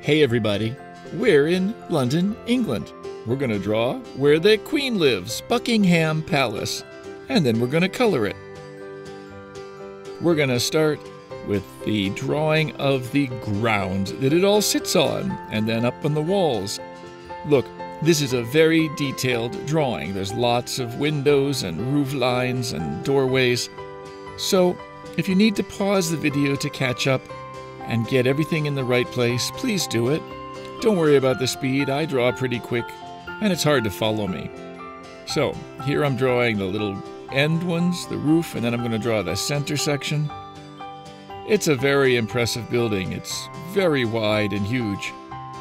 Hey everybody, we're in London, England. We're going to draw where the Queen lives, Buckingham Palace, and then we're going to color it. We're going to start with the drawing of the ground that it all sits on, and then up on the walls. Look, this is a very detailed drawing. There's lots of windows and roof lines and doorways. So if you need to pause the video to catch up and get everything in the right place, please do it. Don't worry about the speed. I draw pretty quick, and it's hard to follow me. So here I'm drawing the little end ones, the roof, and then I'm going to draw the center section. It's a very impressive building. It's very wide and huge.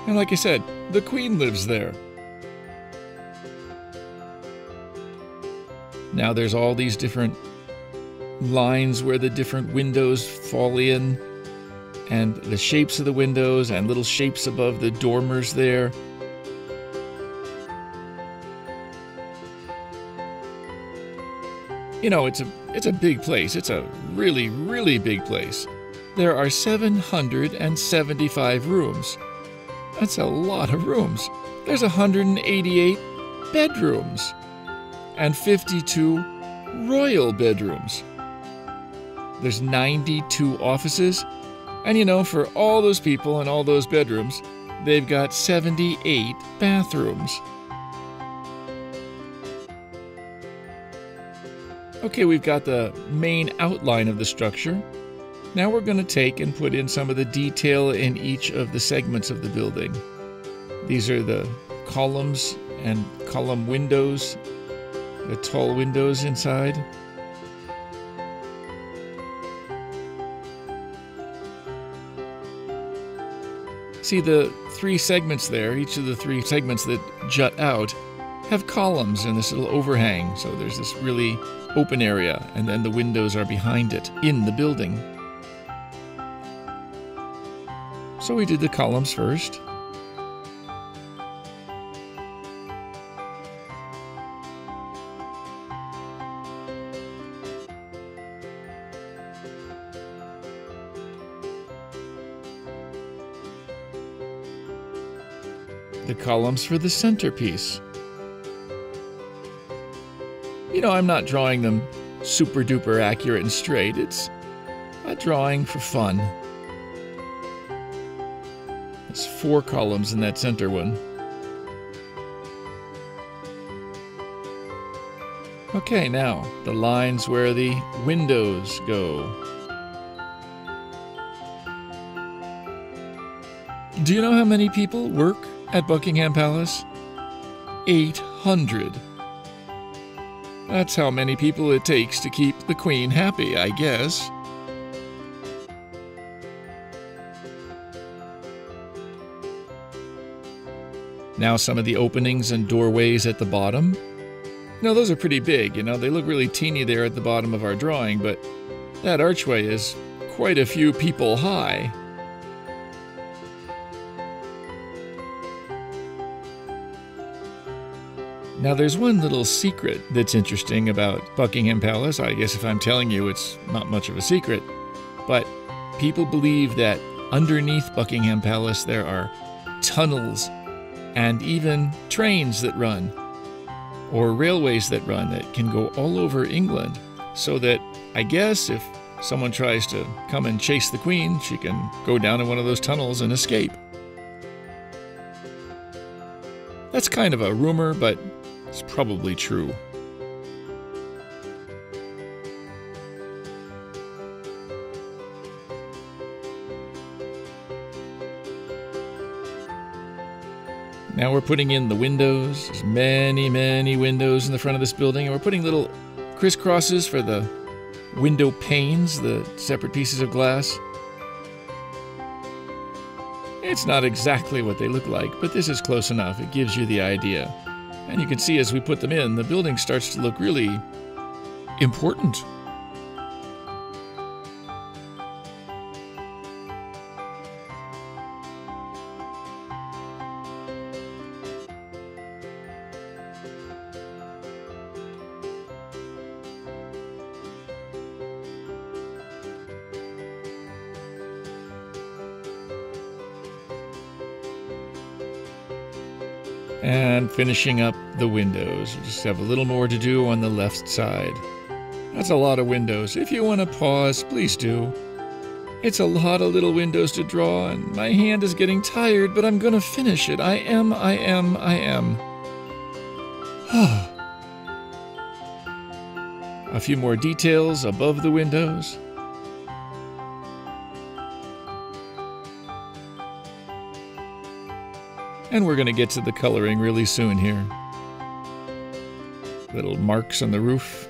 And like I said, the Queen lives there. Now there's all these different lines where the different windows fall in, and the shapes of the windows and little shapes above the dormers there. You know, it's a big place. It's a really, really big place. There are 775 rooms. That's a lot of rooms. There's 188 bedrooms and 52 royal bedrooms. There's 92 offices. And you know, for all those people and all those bedrooms, they've got 78 bathrooms. Okay, we've got the main outline of the structure. Now we're going to take and put in some of the detail in each of the segments of the building. These are the columns and column windows, the tall windows inside. See the three segments there, each of the three segments that jut out have columns and this little overhang. So there's this really open area, and then the windows are behind it in the building. So we did the columns first. The columns for the centerpiece. You know, I'm not drawing them super duper accurate and straight. It's a drawing for fun. There's 4 columns in that center one. Okay, now the lines where the windows go. Do you know how many people work at Buckingham Palace? 800. That's how many people it takes to keep the Queen happy, I guess. Now some of the openings and doorways at the bottom. Now those are pretty big, you know, they look really teeny there at the bottom of our drawing, but that archway is quite a few people high. Now there's one little secret that's interesting about Buckingham Palace. I guess if I'm telling you, it's not much of a secret. But people believe that underneath Buckingham Palace there are tunnels and even trains that run, or railways that run, that can go all over England. So that I guess if someone tries to come and chase the Queen, she can go down in one of those tunnels and escape. That's kind of a rumor, but it's probably true. Now we're putting in the windows. There's many, many windows in the front of this building, and we're putting little crisscrosses for the window panes, the separate pieces of glass. It's not exactly what they look like, but this is close enough. It gives you the idea. And you can see as we put them in, the building starts to look really important. And finishing up the windows. We just have a little more to do on the left side. That's a lot of windows. If you want to pause, please do. It's a lot of little windows to draw, and my hand is getting tired, but I'm gonna finish it. I am. A few more details above the windows. And we're gonna get to the coloring really soon here. Little marks on the roof.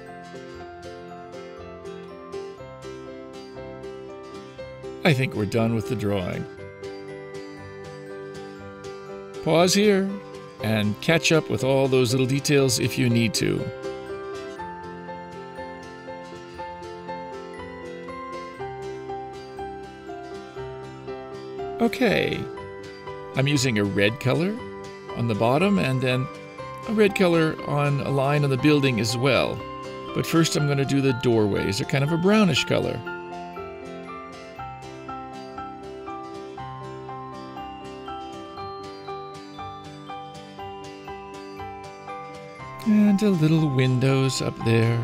I think we're done with the drawing. Pause here and catch up with all those little details if you need to. Okay, I'm using a red color on the bottom and then a red color on a line on the building as well. But first I'm going to do the doorways. They're kind of a brownish color. And a little windows up there.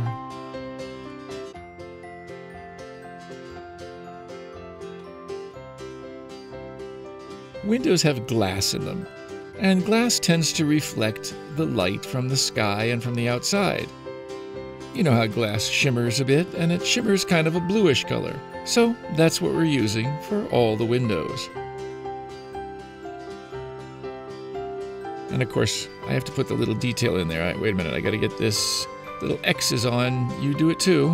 Windows have glass in them, and glass tends to reflect the light from the sky and from the outside. You know how glass shimmers a bit, and it shimmers kind of a bluish color. So that's what we're using for all the windows. And of course, I have to put the little detail in there. Wait a minute, I gotta get this little X's on. You do it too.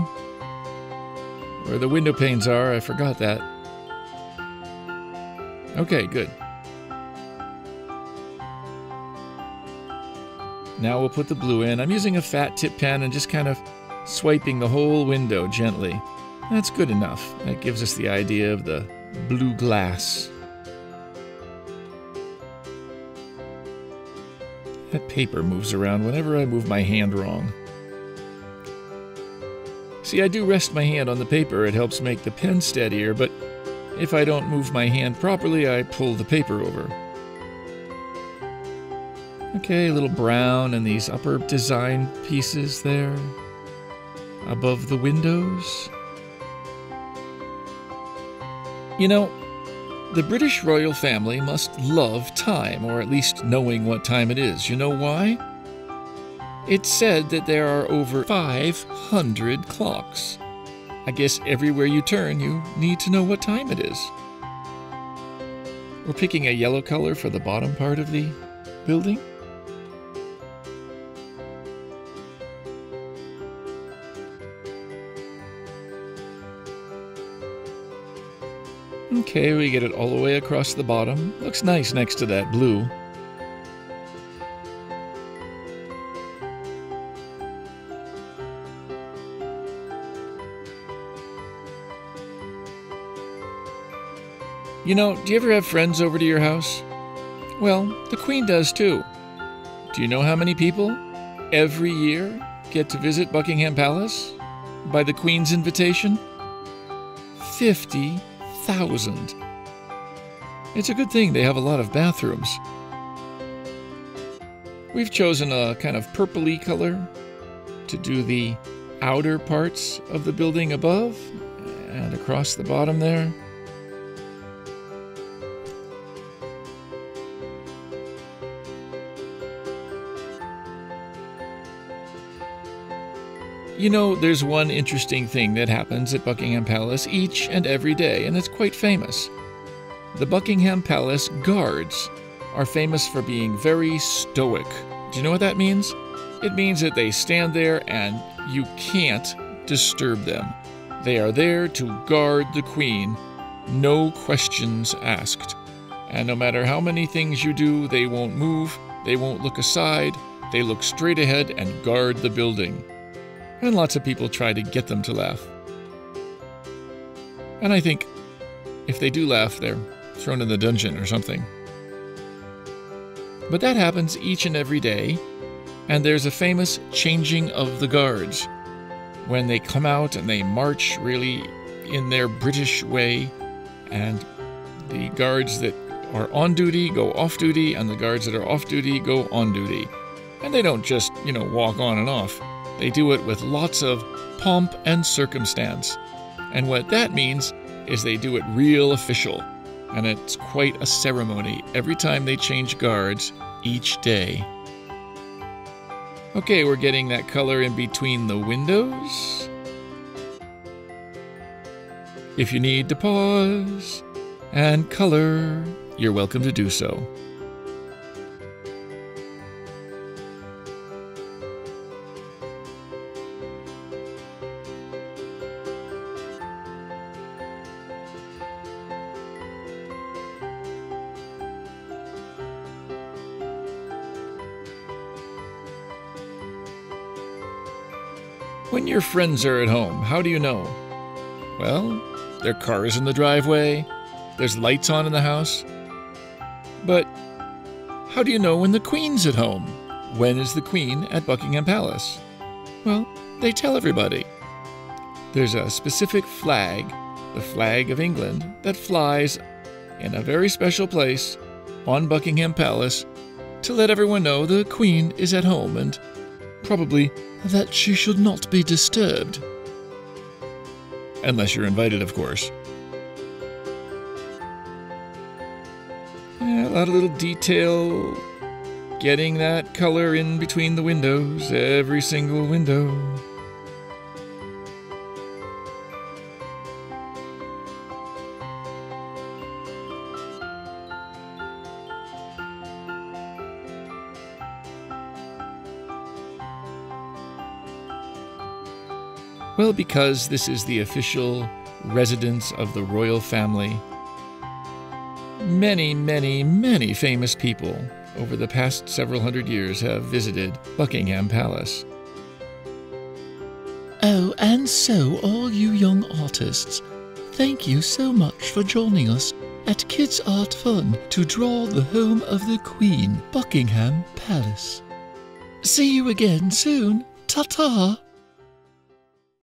Where the window panes are, I forgot that. Okay, good. Now we'll put the blue in. I'm using a fat tip pen and just kind of swiping the whole window gently. That's good enough. That gives us the idea of the blue glass. That paper moves around whenever I move my hand wrong. See, I do rest my hand on the paper. It helps make the pen steadier, but if I don't move my hand properly, I pull the paper over. Okay, a little brown and these upper design pieces there above the windows. You know, the British royal family must love time, or at least knowing what time it is. You know why? It's said that there are over 500 clocks. I guess everywhere you turn, you need to know what time it is. We're picking a yellow color for the bottom part of the building. Okay, we get it all the way across the bottom. Looks nice next to that blue. You know, do you ever have friends over to your house? Well, the Queen does too. Do you know how many people every year get to visit Buckingham Palace by the Queen's invitation? 50,000. It's a good thing they have a lot of bathrooms. We've chosen a kind of purpley color to do the outer parts of the building above and across the bottom there. You know, there's one interesting thing that happens at Buckingham Palace each and every day, and it's quite famous. The Buckingham Palace guards are famous for being very stoic. Do you know what that means? It means that they stand there and you can't disturb them. They are there to guard the Queen, no questions asked. And no matter how many things you do, they won't move, they won't look aside, they look straight ahead and guard the building. And lots of people try to get them to laugh. And I think if they do laugh, they're thrown in the dungeon or something. But that happens each and every day, and there's a famous changing of the guards when they come out and they march really in their British way, and the guards that are on duty go off duty, and the guards that are off duty go on duty. And they don't just, walk on and off. They do it with lots of pomp and circumstance. And what that means is they do it real official. And it's quite a ceremony every time they change guards each day. Okay, we're getting that color in between the windows. If you need to pause and color, you're welcome to do so. When your friends are at home, how do you know? Well, their car is in the driveway, there's lights on in the house. But how do you know when the Queen's at home? When is the Queen at Buckingham Palace? Well, they tell everybody. There's a specific flag, the flag of England, that flies in a very special place on Buckingham Palace to let everyone know the Queen is at home and probably that she should not be disturbed. Unless you're invited, of course. Yeah, a lot of little detail. Getting that color in between the windows, every single window. Well, because this is the official residence of the royal family, many, many, many famous people over the past several hundred years have visited Buckingham Palace. Oh, and so all you young artists, thank you so much for joining us at Kids Art Fun to draw the home of the Queen, Buckingham Palace. See you again soon. Ta-ta!